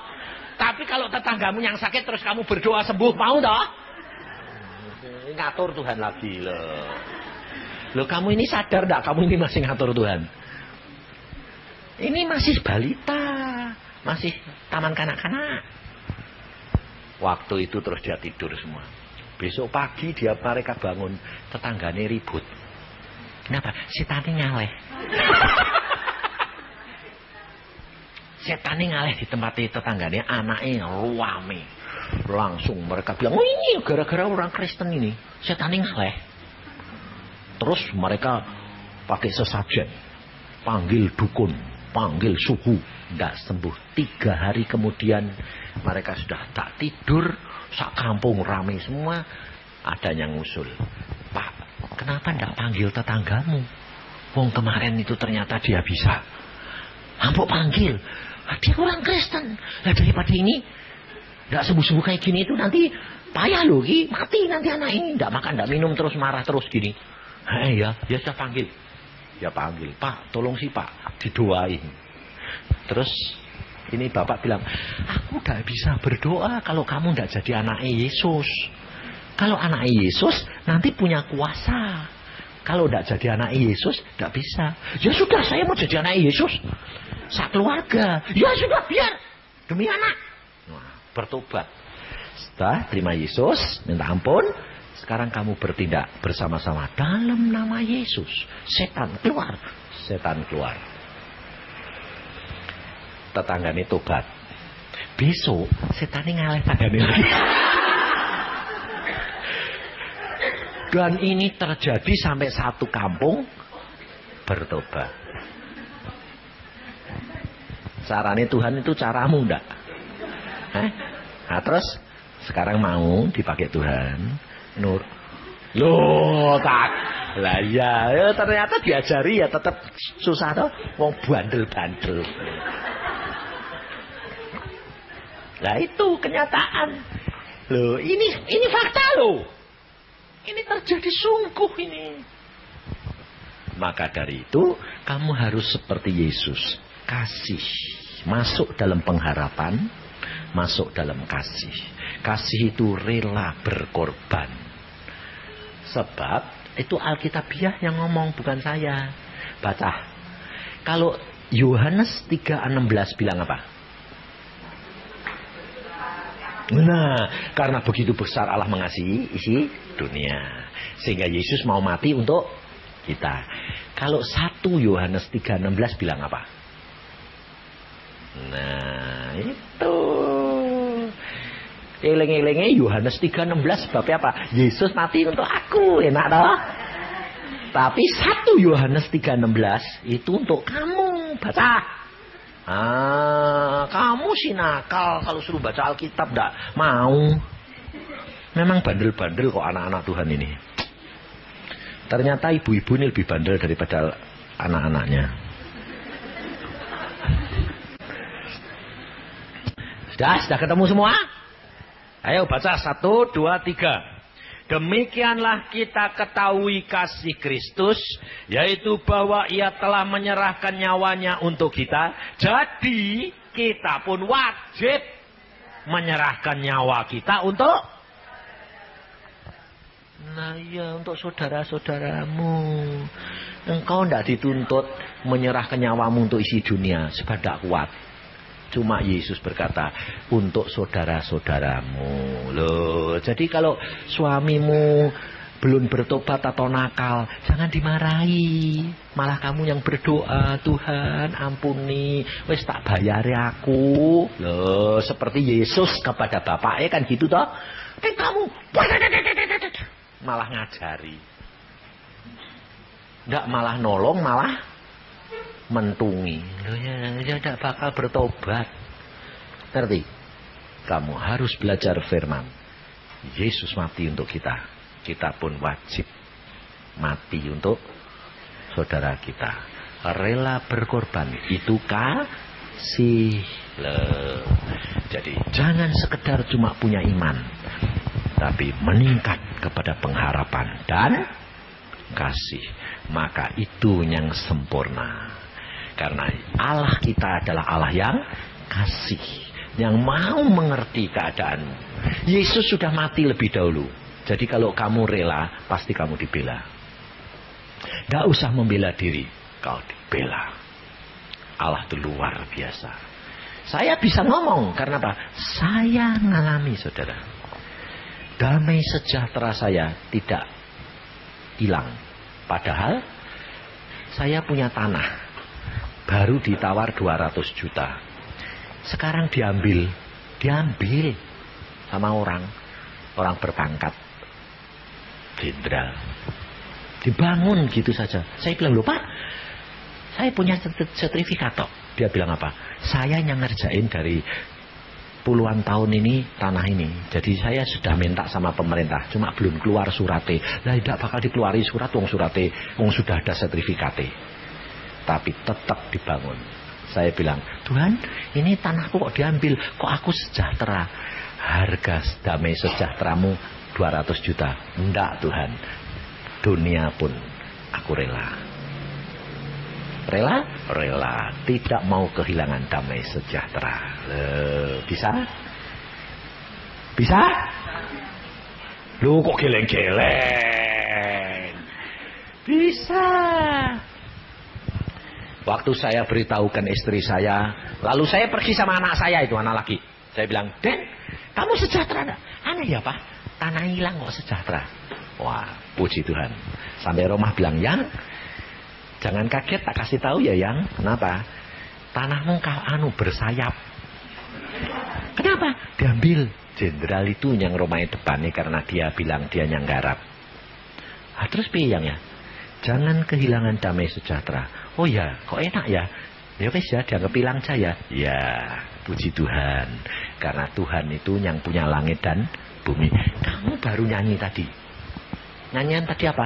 Tapi kalau tetanggamu yang sakit terus kamu berdoa sembuh, mau toh. Ngatur Tuhan lagi loh. Loh, kamu ini sadar enggak kamu ini masih ngatur Tuhan? Ini masih balita, masih taman kanak-kanak. Waktu itu terus dia tidur semua. Besok pagi mereka bangun, tetangganya ribut. Kenapa? Setannya ngaleh. Setannya ngaleh di tempat tetangganya, anaknya ruame. Langsung mereka bilang, oh ini gara-gara orang Kristen ini, setannya ngaleh. Terus mereka pakai sesajen, panggil dukun, panggil suhu, tidak sembuh. 3 hari kemudian mereka sudah tak tidur, sak kampung ramai semua. Ada yang ngusul, Pak, kenapa tidak panggil tetanggamu? Wong kemarin itu ternyata dia bisa. Ampuk panggil, dia orang Kristen. Lah daripada ini tidak sembuh-sembuh kayak gini itu nanti payah loh, mati nanti anak ini. Tidak makan, tidak minum, terus marah terus gini. Ya sudah panggil. Ya panggil, Pak, tolong sih Pak, didoain. Terus ini bapak bilang, aku tidak bisa berdoa kalau kamu tidak jadi anak Yesus. Kalau anak Yesus nanti punya kuasa. Kalau tidak jadi anak Yesus tidak bisa. Ya sudah, saya mau jadi anak Yesus. Keluarga. Ya sudah, biar demi anak. Nah, bertobat. Setelah terima Yesus, minta ampun. Sekarang kamu bertindak bersama-sama dalam nama Yesus. Setan keluar. Setan keluar. Tetangganya tobat. Besok setannya ngaleh tangganya lagi. Dan ini terjadi sampai satu kampung bertobat. Caranya Tuhan itu caramu enggak? Nah terus sekarang mau dipakai Tuhan. Nur. Loh tak. Lah ya ternyata diajari ya tetap susah toh. Wong bandel-bandel. Lah itu kenyataan. Loh, ini fakta loh. Ini terjadi sungguh ini. Maka dari itu kamu harus seperti Yesus, kasih, masuk dalam pengharapan, masuk dalam kasih. Kasih itu rela berkorban. Sebab itu Alkitabiah yang ngomong, bukan saya. Baca. Kalau Yohanes 3:16 bilang apa? Nah, karena begitu besar Allah mengasihi isi dunia, sehingga Yesus mau mati untuk kita. Kalau 1 Yohanes 3:16 bilang apa? Nah, itu. Eleng-elengnya Yohanes 3:16 sebabnya apa? Yesus mati untuk aku, enak toh? Tapi 1 Yohanes 3:16 itu untuk kamu, baca. Kamu sih nakal kalau suruh baca Alkitab enggak mau. Memang bandel-bandel kok anak-anak Tuhan ini. Ternyata ibu-ibu ini lebih bandel daripada anak-anaknya. Sudah ketemu semua? Ayo baca 1, 2, 3. Demikianlah kita ketahui kasih Kristus, yaitu bahwa ia telah menyerahkan nyawanya untuk kita. Jadi kita pun wajib menyerahkan nyawa kita untuk, nah ya, untuk saudara-saudaramu. Engkau tidak dituntut menyerahkan nyawamu untuk isi dunia, sebab tidak kuat. Cuma Yesus berkata, untuk saudara-saudaramu. Loh, jadi kalau suamimu belum bertobat atau nakal, jangan dimarahi. Malah kamu yang berdoa, Tuhan ampuni, wis tak bayari aku. Loh, seperti Yesus kepada bapaknya kan gitu toh. Dan kamu malah ngajari. Enggak malah nolong, malah mentungi. Loh ya tidak bakal bertobat. Ngerti? Kamu harus belajar firman. Yesus mati untuk kita. Kita pun wajib mati untuk saudara kita. Rela berkorban. Itu kasih. Jadi jangan sekedar cuma punya iman, tapi meningkat kepada pengharapan dan kasih. Maka itu yang sempurna. Karena Allah kita adalah Allah yang kasih, yang mau mengerti keadaanmu. Yesus sudah mati lebih dahulu. Jadi kalau kamu rela, pasti kamu dibela. Tidak usah membela diri, kau dibela. Allah itu luar biasa. Saya bisa ngomong karena apa? Saya ngalami, saudara. Damai sejahtera saya tidak hilang. Padahal saya punya tanah, baru ditawar 200 juta. Sekarang diambil sama orang berpangkat jenderal. Dibangun gitu saja. Saya bilang, loh Pak, saya punya sertifikat kok. Dia bilang apa? Saya yang ngerjain dari puluhan tahun ini tanah ini. Jadi saya sudah minta sama pemerintah, cuma belum keluar suratnya. Lah tidak bakal dikeluari surat, wong sudah ada sertifikatnya. Tapi tetap dibangun. Saya bilang, Tuhan, ini tanahku kok diambil, kok aku sejahtera. Harga damai sejahteramu 200 juta. Enggak Tuhan, dunia pun aku rela. Rela, tidak mau kehilangan damai sejahtera. Bisa? Lu kok geleng-geleng? Bisa. Waktu saya beritahukan istri saya, lalu saya pergi sama anak saya itu, anak laki. Saya bilang, Dek, kamu sejahtera enggak? Aneh ya Pak, tanah hilang kok sejahtera. Wah, puji Tuhan. Sampai rumah bilang, Yang, jangan kaget, tak kasih tahu ya Yang. Kenapa? Tanahmu bersayap. Kenapa? Diambil. Jenderal itu yang rumahnya depannya karena dia bilang dia yang garap. Terus piye Yang ya? Jangan kehilangan damai sejahtera. Oh ya, kok enak ya? Ya wes ya, dianggap hilang saya. Ya, puji Tuhan. Karena Tuhan itu yang punya langit dan bumi. Kamu baru nyanyi tadi. Nyanyian tadi apa?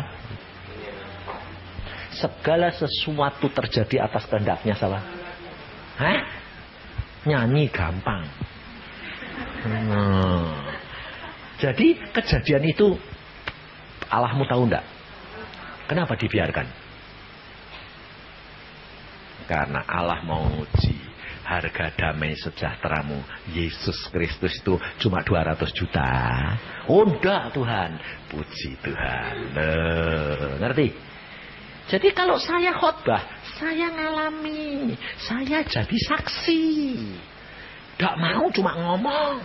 Segala sesuatu terjadi atas kehendaknya salah. Hah? Nyanyi gampang. Jadi kejadian itu Allahmu tahu enggak? Kenapa dibiarkan? Karena Allah mau uji harga damai sejahteramu. Yesus Kristus itu cuma 200 juta. Oh enggak Tuhan. Puji Tuhan. Ngerti? Jadi kalau saya khotbah, saya ngalami, saya jadi saksi. Tidak mau cuma ngomong.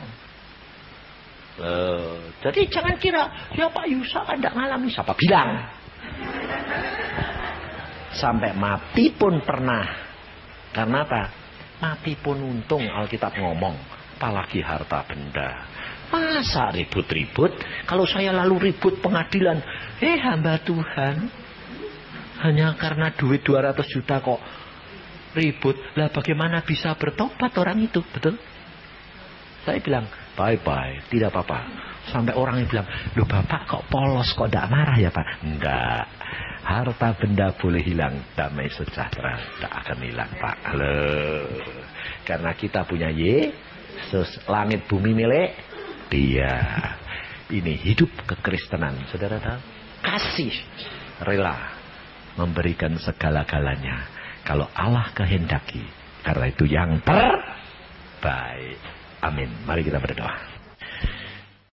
Jadi jangan kira, ya Pak Yusa kan tidak ngalami. Siapa bilang? Sampai mati pun pernah. Karena apa? Mati pun untung Alkitab ngomong. Apalagi harta benda. Masa ribut-ribut? Kalau saya lalu ribut pengadilan. Hamba Tuhan. Hanya karena duit 200 juta kok ribut. Lah bagaimana bisa bertobat orang itu? Betul? Saya bilang, bye-bye. Tidak apa-apa. Sampai orang yang bilang, loh Bapak kok polos, kok tidak marah ya Pak? Enggak. Harta benda boleh hilang, damai sejahtera tidak akan hilang Pak. Karena kita punya Yesus, langit bumi milik Dia. Ini hidup kekristenan, saudara tahu? Kasih, rela memberikan segala-galanya. Kalau Allah kehendaki, karena itu yang terbaik. Amin. Mari kita berdoa.